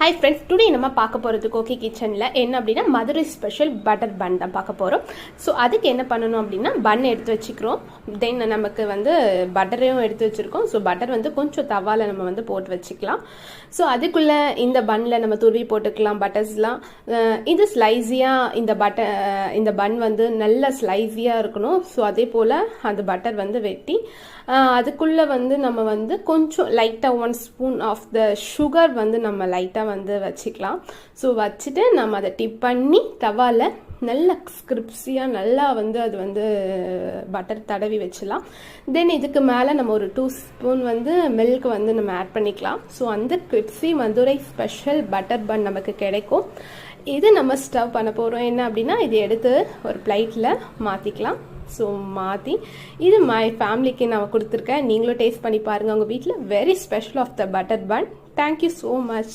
Hi friends, today நம்ம பார்க்க போறது கோகி கிச்சன்ல என்ன அப்படினா மதுரை ஸ்பெஷல் பட்டர் பன் தான் பார்க்க போறோம். சோ அதுக்கு என்ன பண்ணனும் அப்படினா பன் எடுத்து வச்சிக்கிறோம். தென் நமக்கு வந்து பட்டரையும் எடுத்து வச்சிருக்கோம். சோ பட்டர் வந்து கொஞ்சம் தவால நம்ம வந்து போட்டு வச்சுக்கலாம். சோ அதுக்குள்ள இந்த பன்ல நம்ம துருவி போட்டுக்கலாம் பட்டர்ஸ்லாம். இது ஸ்லைசியா இந்த பன் வந்து நல்ல ஸ்லைசியா இருக்கணும். சோ அதே போல அந்த பட்டர் வந்து வெட்டி அதுக்குள்ள வந்து நம்ம வந்து கொஞ்சம் லைட்டா 1 ஸ்பூன் ஆஃப் த சுகர் வந்து நம்ம லைட்டா வந்து வச்சுக்கலாம். ஸோ வச்சுட்டு நம்ம அதை டிப் பண்ணி தவால நல்ல ஸ்கிரிப்ஸியாக நல்லா வந்து அது வந்து பட்டர் தடவி வச்சிடலாம். தென் இதுக்கு மேலே நம்ம ஒரு 2 ஸ்பூன் வந்து மில்க் வந்து நம்ம ஆட் பண்ணிக்கலாம். ஸோ அந்த crispy Madurai special butter bun நமக்கு கிடைக்கும். இது நம்ம ஸ்டவ் பண்ண போகிறோம் என்ன அப்படின்னா இது எடுத்து ஒரு பிளேட்டில் மாற்றிக்கலாம். ஸோ மாற்றி இது மை ஃபேமிலிக்கு நான் கொடுத்துருக்கேன். நீங்களும் டேஸ்ட் பண்ணி பாருங்கள் உங்கள் வீட்டில். Very special of the butter bun. Thank you so much.